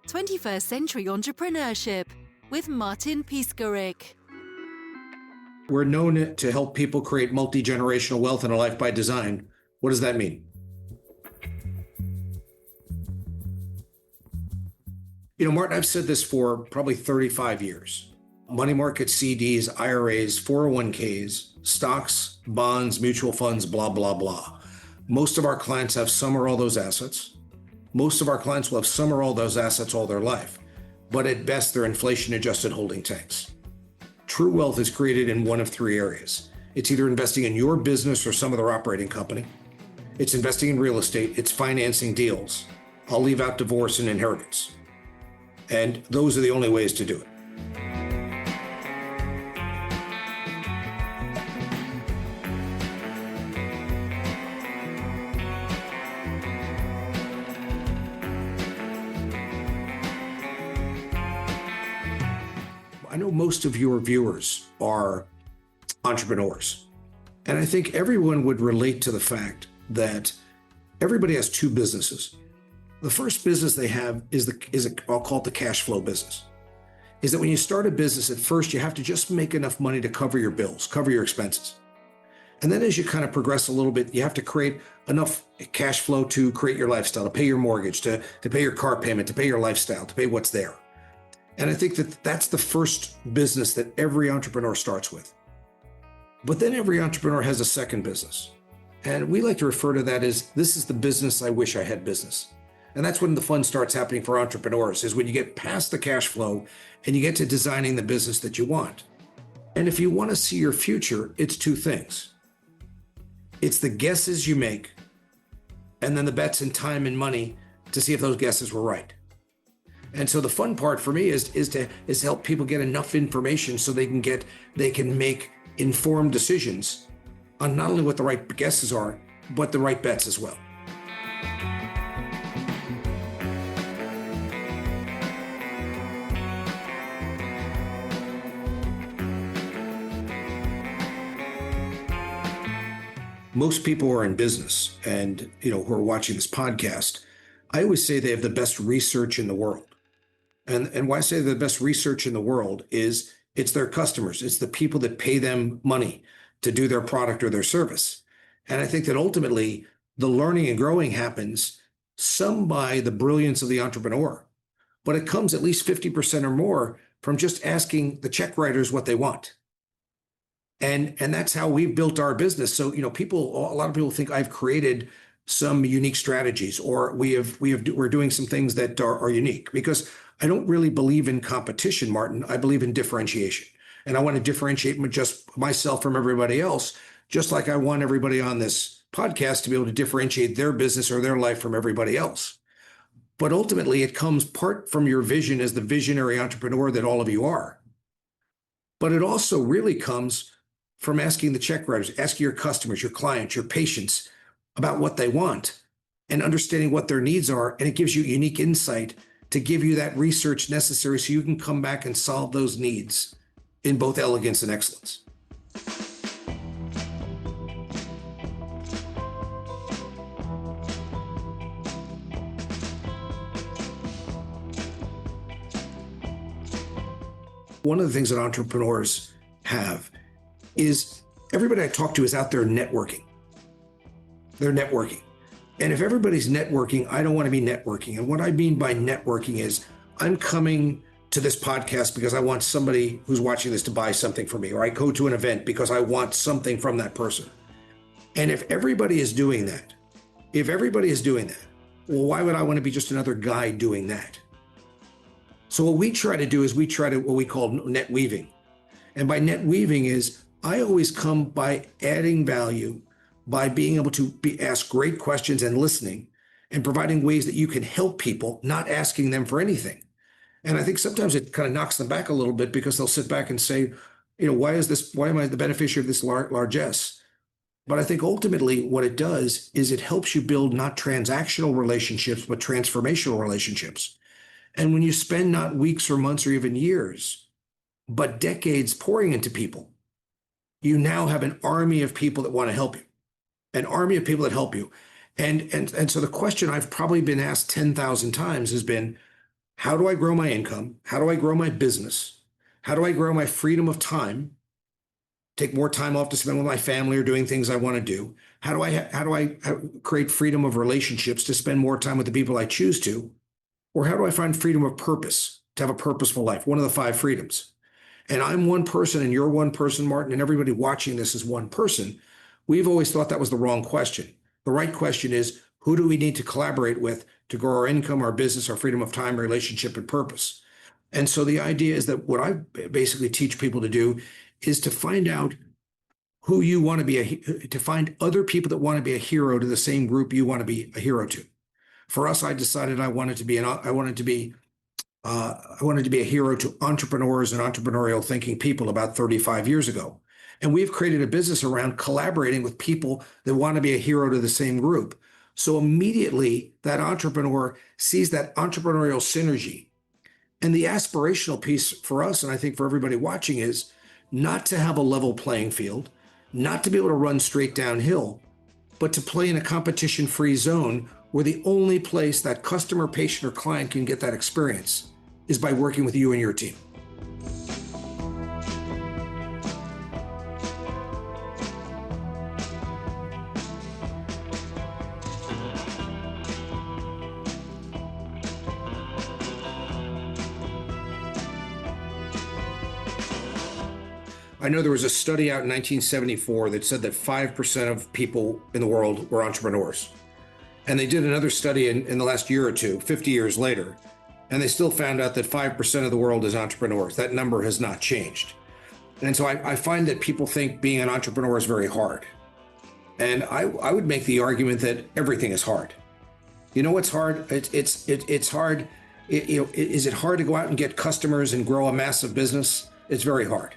21st Century Entrepreneurship with Martin Piskarik. We're known to help people create multi-generational wealth in a life by design. What does that mean? Martin, I've said this for probably 35 years. Money market CDs, IRAs, 401ks, stocks, bonds, mutual funds, blah, blah, blah. Most of our clients have some or all those assets. Most of our clients will have some or all those assets all their life, but at best, they're inflation-adjusted holding tanks. True wealth is created in one of three areas. It's either investing in your business or some other operating company. It's investing in real estate. It's financing deals. I'll leave out divorce and inheritance. And those are the only ways to do it. I know most of your viewers are entrepreneurs, and I think everyone would relate to the fact that everybody has two businesses. The first business they have I'll call it the cash flow business. Is that when you start a business, at first you have to just make enough money to cover your bills, cover your expenses. And then as you kind of progress a little bit, you have to create enough cash flow to create your lifestyle, to pay your mortgage, to pay your car payment, to pay your lifestyle, to pay what's there. And I think that that's the first business that every entrepreneur starts with. But then every entrepreneur has a second business. And we like to refer to that as, this is the business I wish I had business. And that's when the fun starts happening for entrepreneurs, is when you get past the cash flow and you get to designing the business that you want. And if you want to see your future, it's two things. It's the guesses you make, and then the bets in time and money to see if those guesses were right. And so the fun part for me is to help people get enough information so they can make informed decisions on not only what the right guesses are, but the right bets as well. Most people who are in business and who are watching this podcast, I always say they have the best research in the world. And why I say the best research in the world is it's their customers. It's the people that pay them money to do their product or their service. And I think that ultimately the learning and growing happens some by the brilliance of the entrepreneur, but it comes at least 50% or more from just asking the check writers what they want. And that's how we've built our business. So, a lot of people think I've created some unique strategies, or we're doing some things that are unique, because I don't really believe in competition, Martin. I believe in differentiation. And I want to differentiate just myself from everybody else, just like I want everybody on this podcast to be able to differentiate their business or their life from everybody else. But ultimately, it comes part from your vision as the visionary entrepreneur that all of you are. But it also really comes from asking the check writers, asking your customers, your clients, your patients about what they want and understanding what their needs are. And it gives you unique insight to give you that research necessary so you can come back and solve those needs in both elegance and excellence. One of the things that entrepreneurs have is everybody I talk to is out there networking. They're networking. And if everybody's networking, I don't want to be networking. And what I mean by networking is I'm coming to this podcast because I want somebody who's watching this to buy something from me, or I go to an event because I want something from that person. And if everybody is doing that, well, why would I want to be just another guy doing that? So what we try to do is what we call net weaving. And by net weaving is I always come by adding value, by being able to ask great questions and listening and providing ways that you can help people, not asking them for anything. And I think sometimes it kind of knocks them back a little bit because they'll sit back and say, why am I the beneficiary of this largesse? But I think ultimately what it does is it helps you build not transactional relationships, but transformational relationships. And when you spend not weeks or months or even years, but decades pouring into people, you now have an army of people that want to help you, an army of people that help you. And so the question I've probably been asked 10,000 times has been, how do I grow my income? How do I grow my business? How do I grow my freedom of time? Take more time off to spend with my family or doing things I want to do. How do I create freedom of relationships to spend more time with the people I choose to? Or how do I find freedom of purpose to have a purposeful life? One of the five freedoms. And I'm one person and you're one person, Martin, and everybody watching this is one person. We've always thought that was the wrong question. The right question is, who do we need to collaborate with to grow our income, our business, our freedom of time, relationship, and purpose? And so the idea is that what I basically teach people to do is to find out who you want to be, to find other people that want to be a hero to the same group you want to be a hero to. For us, I decided I wanted to be a hero to entrepreneurs and entrepreneurial thinking people about 35 years ago. And we've created a business around collaborating with people that want to be a hero to the same group. So immediately that entrepreneur sees that entrepreneurial synergy. And the aspirational piece for us, and I think for everybody watching, is not to have a level playing field, not to be able to run straight downhill, but to play in a competition-free zone where the only place that customer, patient, or client can get that experience is by working with you and your team. I know there was a study out in 1974 that said that 5% of people in the world were entrepreneurs. And they did another study in the last year or two, 50 years later, and they still found out that 5% of the world is entrepreneurs. That number has not changed. And so I find that people think being an entrepreneur is very hard. And I would make the argument that everything is hard. You know what's hard? It's hard. Is it hard to go out and get customers and grow a massive business? It's very hard.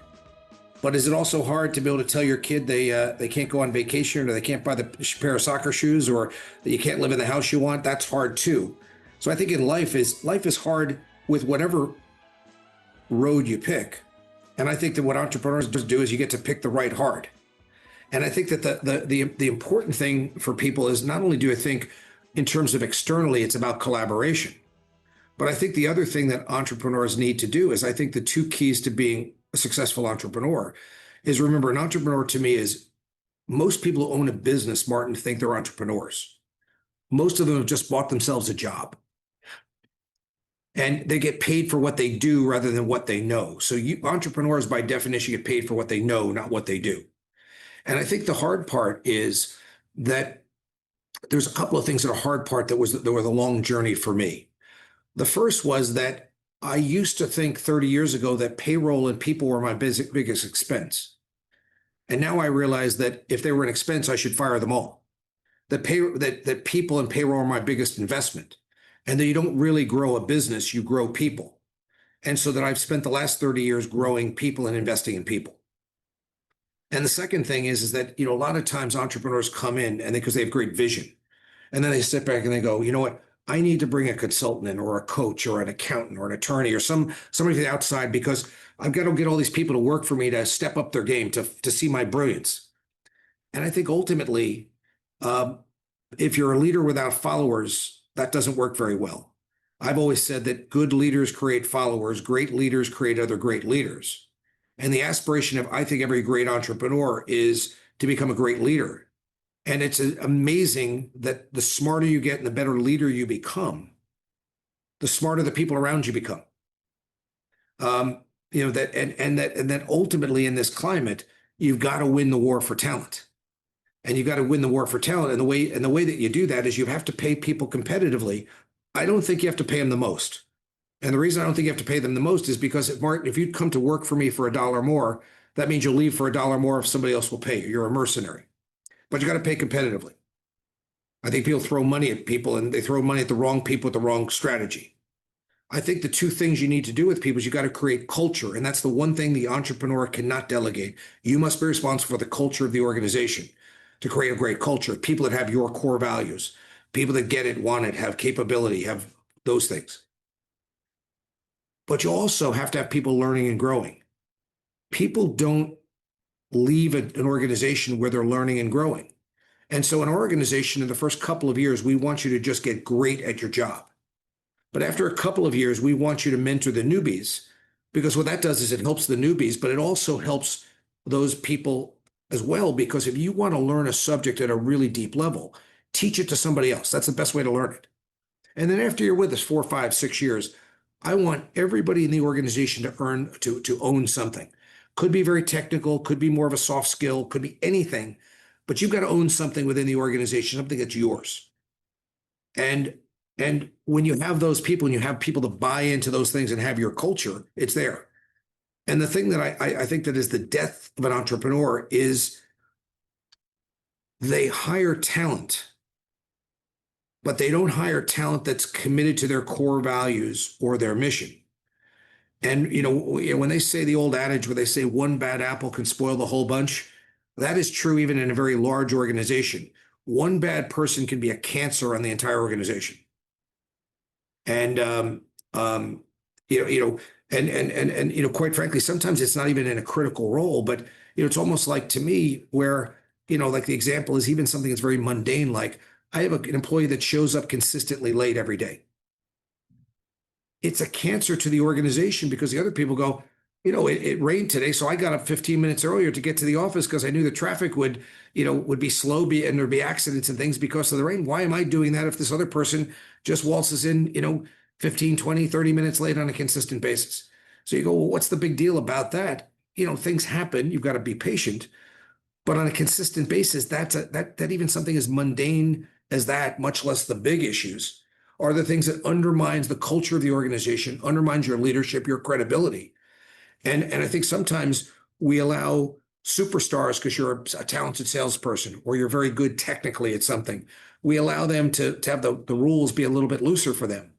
But is it also hard to be able to tell your kid they can't go on vacation, or they can't buy the pair of soccer shoes, or that you can't live in the house you want? That's hard too. So I think in life is hard with whatever road you pick. And I think that what entrepreneurs do is you get to pick the right hard. And I think that the important thing for people is not only do I think in terms of externally, it's about collaboration. But I think the other thing that entrepreneurs need to do is, I think the two keys to being a successful entrepreneur is, remember, an entrepreneur to me is, most people who own a business, Martin, think they're entrepreneurs. Most of them have just bought themselves a job. And they get paid for what they do rather than what they know. So entrepreneurs, by definition, get paid for what they know, not what they do. And I think the hard part is that there's a couple of things that are hard part that were the long journey for me. The first was that I used to think 30 years ago that payroll and people were my biggest expense. And now I realize that if they were an expense, I should fire them all. That people and payroll are my biggest investment. And that you don't really grow a business, you grow people. And so that I've spent the last 30 years growing people and investing in people. And the second thing is that, a lot of times entrepreneurs come in and because they have great vision. And then they sit back and they go, you know what? I need to bring a consultant in, or a coach, or an accountant, or an attorney, or somebody from the outside, because I've got to get all these people to work for me to step up their game, to see my brilliance. And I think ultimately, if you're a leader without followers, that doesn't work very well. I've always said that good leaders create followers, great leaders create other great leaders. And the aspiration of, I think, every great entrepreneur is to become a great leader. And it's amazing that the smarter you get and the better leader you become, the smarter the people around you become. That ultimately in this climate, you've got to win the war for talent. And you've got to win the war for talent. And the way that you do that is you have to pay people competitively. I don't think you have to pay them the most. And the reason I don't think you have to pay them the most is because, Martin, if you'd come to work for me for $1 more, that means you'll leave for $1 more if somebody else will pay you. You're a mercenary. But you got to pay competitively. I think people throw money at people, and they throw money at the wrong people with the wrong strategy. I think the two things you need to do with people is you got to create culture. And that's the one thing the entrepreneur cannot delegate. You must be responsible for the culture of the organization, to create a great culture. People that have your core values, people that get it, want it, have capability, have those things. But you also have to have people learning and growing. People don't leave an organization where they're learning and growing. And so in our organization, in the first couple of years, we want you to just get great at your job. But after a couple of years, we want you to mentor the newbies, because what that does is it helps the newbies, but it also helps those people as well. Because if you want to learn a subject at a really deep level, teach it to somebody else. That's the best way to learn it. And then after you're with us 4, 5, 6 years, I want everybody in the organization to own something. Could be very technical, could be more of a soft skill, could be anything, but you've got to own something within the organization, something that's yours. And when you have those people and you have people to buy into those things and have your culture, it's there. And the thing that I think that is the death of an entrepreneur is they hire talent, but they don't hire talent that's committed to their core values or their mission. And when they say the old adage where they say one bad apple can spoil the whole bunch, that is true even in a very large organization. One bad person can be a cancer on the entire organization. And quite frankly, sometimes it's not even in a critical role, but it's almost like, to me, where like the example is even something that's very mundane, like I have an employee that shows up consistently late every day. It's a cancer to the organization because the other people go, it rained today, so I got up 15 minutes earlier to get to the office because I knew the traffic would be slow, and there'd be accidents and things because of the rain. Why am I doing that if this other person just waltzes in, 15, 20, 30 minutes late on a consistent basis? So you go, well, what's the big deal about that? Things happen. You've got to be patient. But on a consistent basis, that even something as mundane as that, much less the big issues, are the things that undermines the culture of the organization, undermines your leadership, your credibility. And I think sometimes we allow superstars, because you're a talented salesperson or you're very good technically at something, we allow them to have the rules be a little bit looser for them.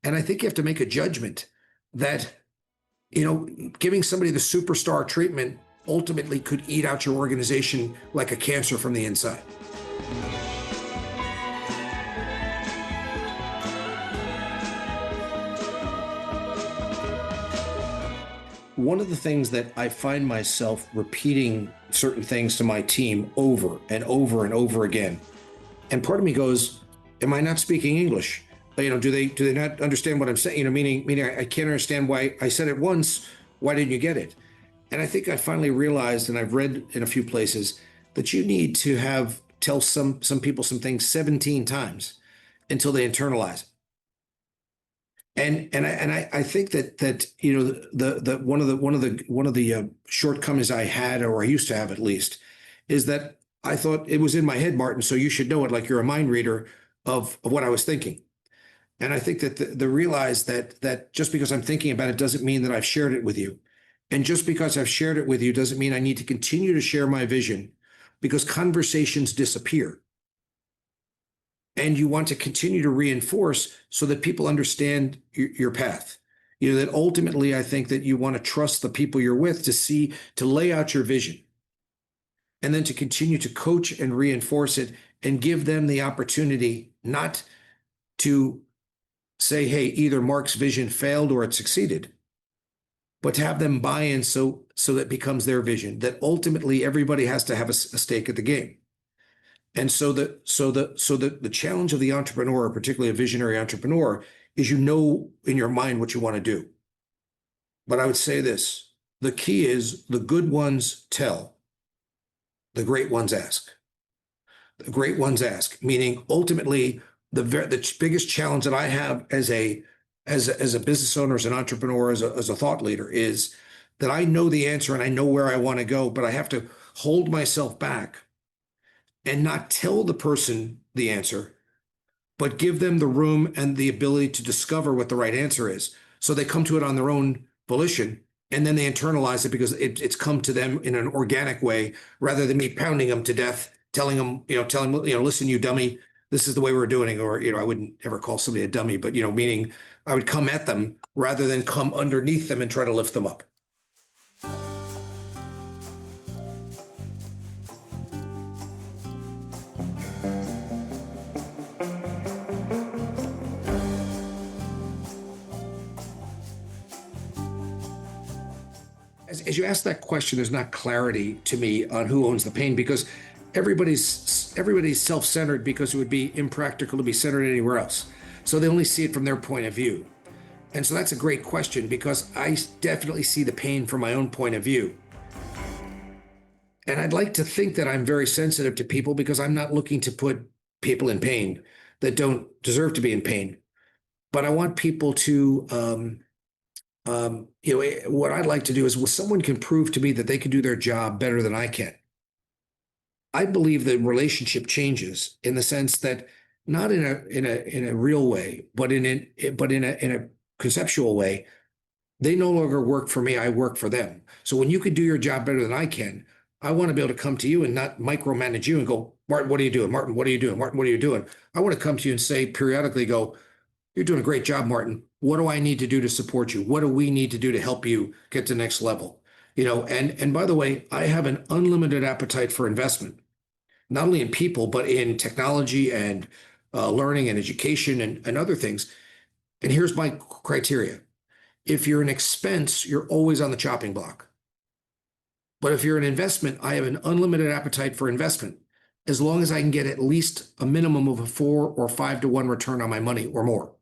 And I think you have to make a judgment that, giving somebody the superstar treatment ultimately could eat out your organization like a cancer from the inside. One of the things that I find myself repeating certain things to my team over and over and over again, and part of me goes, am I not speaking English? Do they not understand what I'm saying? Meaning I can't understand why I said it once. Why didn't you get it? And I think I finally realized, and I've read in a few places, that you need to tell some people some things 17 times until they internalize it. And I think that the one of the shortcomings I had, or I used to have at least, is that I thought it was in my head, Martin, so you should know it, like you're a mind reader of what I was thinking. And I think that the realize that just because I'm thinking about it doesn't mean that I've shared it with you. And just because I've shared it with you doesn't mean I need to continue to share my vision, because conversations disappear. And you want to continue to reinforce so that people understand your path. That ultimately, I think that you want to trust the people you're with to lay out your vision, and then to continue to coach and reinforce it and give them the opportunity not to say, hey, either Mark's vision failed or it succeeded, but to have them buy in so that it becomes their vision, that ultimately everybody has to have a stake at the game. And so the challenge of the entrepreneur, particularly a visionary entrepreneur, is in your mind what you want to do. But I would say this: the key is the good ones tell, the great ones ask. The great ones ask, meaning ultimately the biggest challenge that I have as a business owner, as an entrepreneur, as a thought leader, is that I know the answer and I know where I want to go, but I have to hold myself back and not tell the person the answer, but give them the room and the ability to discover what the right answer is. So they come to it on their own volition, and then they internalize it because it's come to them in an organic way, rather than me pounding them to death, telling them, listen, you dummy, this is the way we're doing it. Or, I wouldn't ever call somebody a dummy, but, meaning I would come at them rather than come underneath them and try to lift them up. As you ask that question, there's not clarity to me on who owns the pain, because everybody's self-centered, because it would be impractical to be centered anywhere else. So they only see it from their point of view. And so that's a great question, because I definitely see the pain from my own point of view. And I'd like to think that I'm very sensitive to people, because I'm not looking to put people in pain that don't deserve to be in pain. But I want people to, what I'd like to do is, when someone can prove to me that they can do their job better than I can, I believe the relationship changes, in the sense that, not in a real way, but in a conceptual way. They no longer work for me, I work for them. So when you can do your job better than I can, I want to be able to come to you and not micromanage you and go, Martin, what are you doing? Martin, what are you doing? Martin, what are you doing? I want to come to you and say, periodically, go, you're doing a great job, Martin. What do I need to do to support you? What do we need to do to help you get to the next level? And by the way, I have an unlimited appetite for investment, not only in people, but in technology and learning and education and other things. And here's my criteria. If you're an expense, you're always on the chopping block. But if you're an investment, I have an unlimited appetite for investment, as long as I can get at least a minimum of a 4 or 5 to 1 return on my money or more.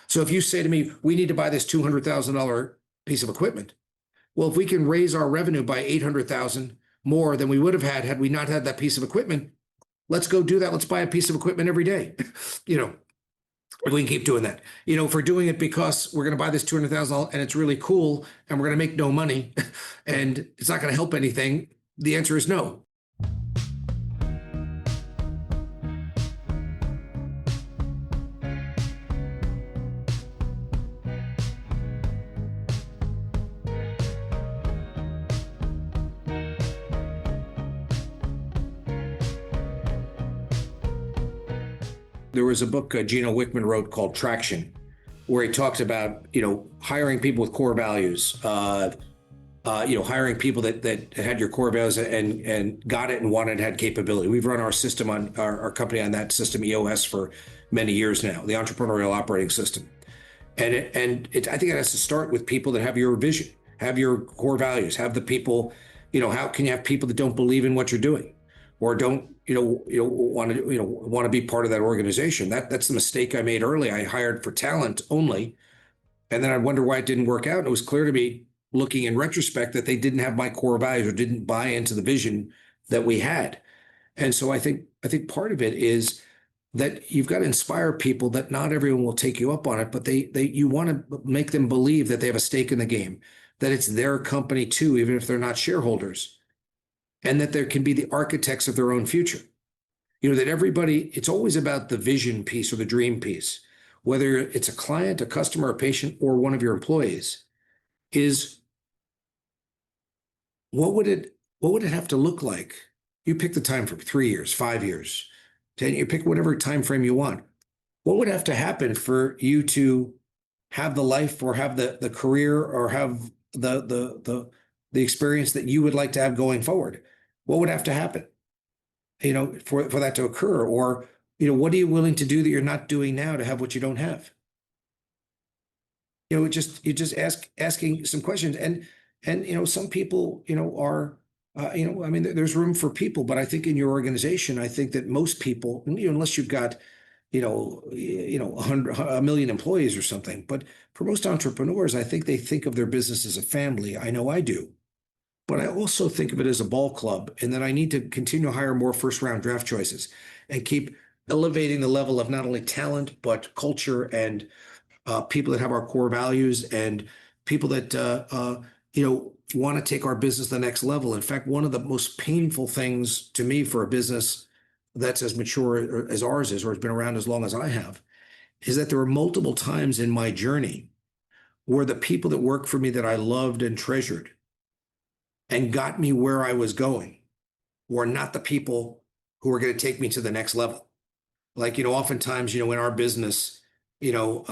So if you say to me, we need to buy this $200,000 piece of equipment, well, if we can raise our revenue by 800,000 more than we would have had we not had that piece of equipment, let's go do that. Let's buy a piece of equipment every day. If we can keep doing that. If we're doing it because we're going to buy this $200,000 and it's really cool and we're going to make no money and it's not going to help anything, the answer is no. There was a book Gino Wickman wrote called Traction, where he talks about, hiring people with core values, hiring people that had your core values and got it and wanted, had capability. We've run our system on our company on that system, EOS, for many years now, the entrepreneurial operating system. I think it has to start with people that have your vision, have your core values, have the people, how can you have people that don't believe in what you're doing, or don't, want to be part of that organization? That's the mistake I made early. I hired for talent only, and then I wonder why it didn't work out. And it was clear to me, looking in retrospect, that they didn't have my core values or didn't buy into the vision that we had. And so I think part of it is that you've got to inspire people that not everyone will take you up on it, but you want to make them believe that they have a stake in the game, that it's their company too, even if they're not shareholders, and that there can be the architects of their own future. That everybody, it's always about the vision piece or the dream piece, whether it's a client, a customer, a patient, or one of your employees, is what would it have to look like? You pick the time for 3 years, 5 years, 10, you pick whatever time frame you want. What would have to happen for you to have the life, or have the career, or have the experience that you would like to have going forward? What would have to happen, for that to occur? Or, what are you willing to do that you're not doing now to have what you don't have? You just asking some questions, and some people, are, there's room for people, but I think in your organization, I think that most people, unless you've got, 1 million employees or something, but for most entrepreneurs, I think they think of their business as a family. I know I do. But I also think of it as a ball club, and that I need to continue to hire more first-round draft choices and keep elevating the level of not only talent, but culture, and people that have our core values, and people that, want to take our business to the next level. In fact, one of the most painful things to me for a business that's as mature as ours is, or has been around as long as I have, is that there were multiple times in my journey where the people that worked for me that I loved and treasured and got me where I was going were not the people who were going to take me to the next level. Like, oftentimes, in our business, in our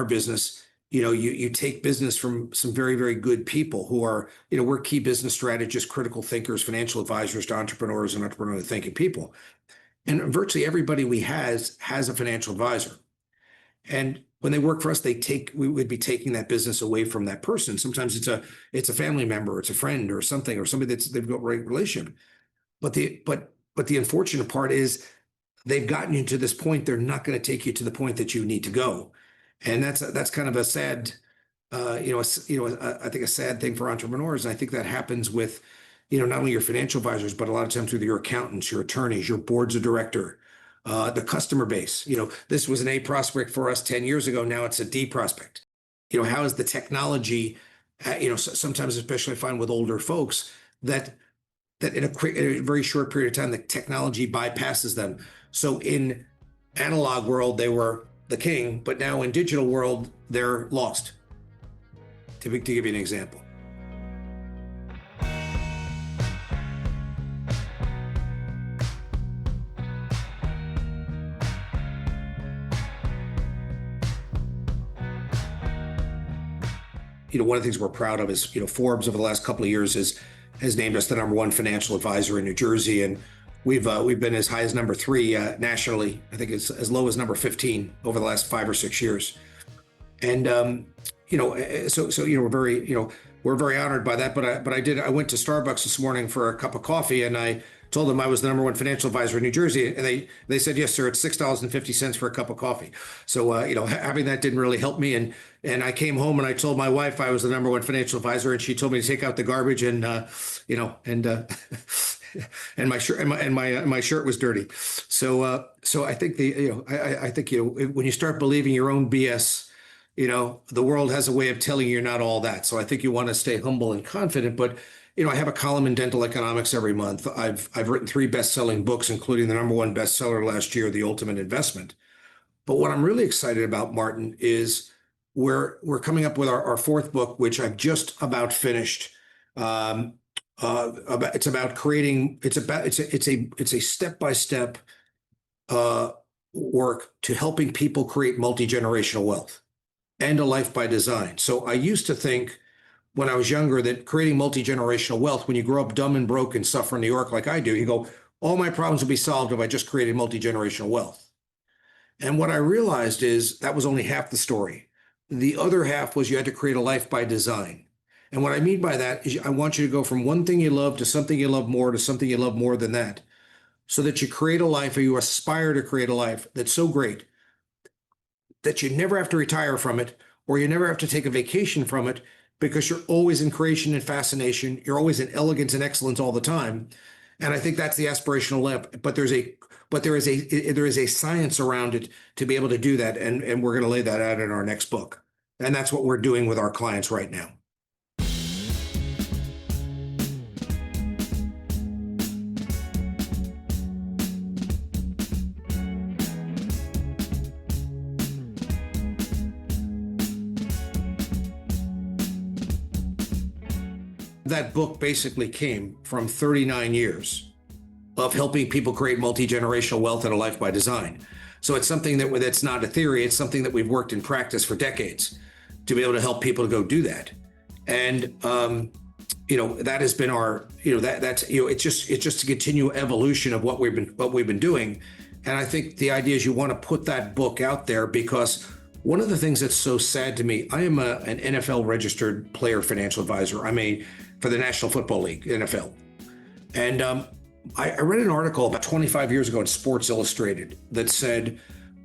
business, you take business from some very, very good people who are, we're key business strategists, critical thinkers, financial advisors to entrepreneurs and entrepreneurially thinking people. And virtually everybody we has a financial advisor. And when they work for us, we would be taking that business away from that person. Sometimes it's a family member, it's a friend or something, or somebody they've got a great relationship. But the unfortunate part is they've gotten you to this point. They're not going to take you to the point that you need to go. And that's kind of a sad, I think a sad thing for entrepreneurs. And I think that happens with, not only your financial advisors, but a lot of times with your accountants, your attorneys, your boards of director, the customer base. This was an A prospect for us 10 years ago. Now it's a D prospect. How is the technology, sometimes, especially I find with older folks that in a very short period of time, the technology bypasses them. So in analog world, they were the king, but now in digital world, they're lost. To give you an example. One of the things we're proud of is, Forbes over the last couple of years has named us the #1 financial advisor in New Jersey, and we've been as high as #3 nationally. I think it's as low as number 15 over the last 5 or 6 years. And we're very honored by that. But I went to Starbucks this morning for a cup of coffee, and I told them I was the #1 financial advisor in New Jersey, and they said, yes, sir, it's $6.50 for a cup of coffee. So having that didn't really help me, and I came home and I told my wife I was the #1 financial advisor, and she told me to take out the garbage, and and my shirt and my shirt was dirty. So I think when you start believing your own BS, the world has a way of telling you you're not all that. So I think you want to stay humble and confident. But I have a column in Dental Economics every month. I've written 3 best-selling books, including the #1 bestseller last year, The Ultimate Investment. But what I'm really excited about, Martin, is we're coming up with our 4th book, which I've just about finished. It's about creating. It's a step-by-step work to helping people create multi-generational wealth and a life by design. So I used to think when I was younger that creating multi-generational wealth, when you grow up dumb and broke and suffer in New York like I do, you go, all my problems will be solved if I just created multi-generational wealth. And what I realized is that was only half the story. The other half was you had to create a life by design. And what I mean by that is I want you to go from one thing you love to something you love more to something you love more than that, so that you create a life, or you aspire to create a life that's so great that you never have to retire from it, or you never have to take a vacation from it, because you're always in creation and fascination. You're always in elegance and excellence all the time. And I think that's the aspirational life. But there is a science around it to be able to do that. And we're going to lay that out in our next book. And that's what we're doing with our clients right now. That book basically came from 39 years of helping people create multi-generational wealth and a life by design. So it's something that's not a theory. It's something that we've worked in practice for decades to be able to help people to go do that. And that has been our it's just a continual evolution of what we've been doing. And I think the idea is you want to put that book out there, because one of the things that's so sad to me, I am an NFL registered player financial advisor. For the National Football League, NFL. And I read an article about 25 years ago in Sports Illustrated that said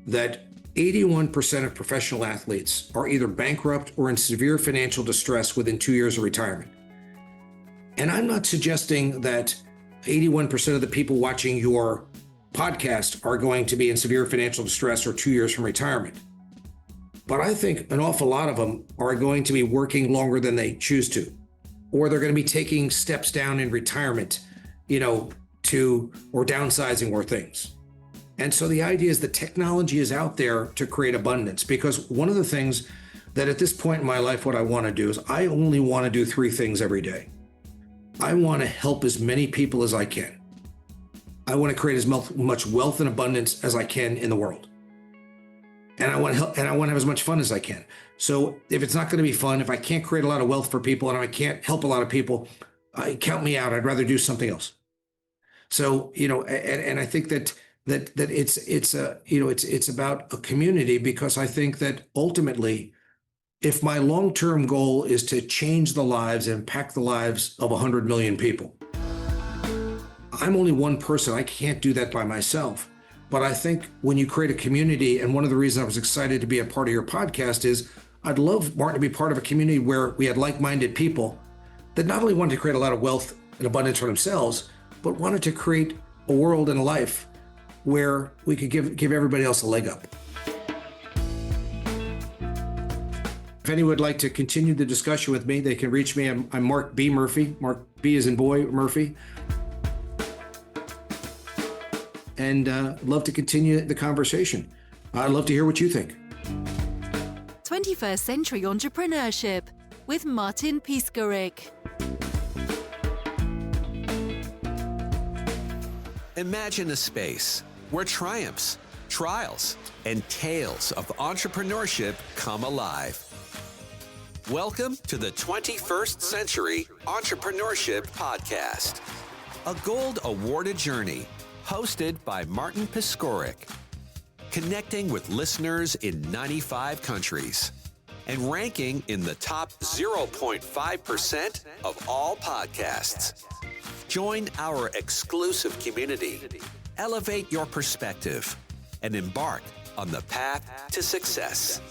that 81% of professional athletes are either bankrupt or in severe financial distress within 2 years of retirement. And I'm not suggesting that 81% of the people watching your podcast are going to be in severe financial distress or 2 years from retirement. But I think an awful lot of them are going to be working longer than they choose to, or they're going to be taking steps down in retirement, or downsizing or things. And so the idea is that technology is out there to create abundance, because one of the things that at this point in my life, what I want to do is I only want to do 3 things every day. I want to help as many people as I can. I want to create as much wealth and abundance as I can in the world. And I want to help, and I want to have as much fun as I can. So if it's not going to be fun, if I can't create a lot of wealth for people and I can't help a lot of people, count me out. I'd rather do something else. So, and I think that it's about a community, because I think that ultimately, if my long-term goal is to change the lives and impact the lives of 100 million people, I'm only one person. I can't do that by myself. But I think when you create a community, and one of the reasons I was excited to be a part of your podcast is I'd love Martin to be part of a community where we had like-minded people that not only wanted to create a lot of wealth and abundance for themselves, but wanted to create a world and a life where we could give everybody else a leg up. If anyone would like to continue the discussion with me, they can reach me. I'm Mark B. Murphy. Mark B as in boy, Murphy. And love to continue the conversation. I'd love to hear what you think. 21st Century Entrepreneurship with Martin Piskarik. Imagine a space where triumphs, trials, and tales of entrepreneurship come alive. Welcome to the 21st Century Entrepreneurship Podcast, a gold awarded journey hosted by Martin Piskarik, connecting with listeners in 95 countries and ranking in the top 0.5% of all podcasts. Join our exclusive community, elevate your perspective, and embark on the path to success.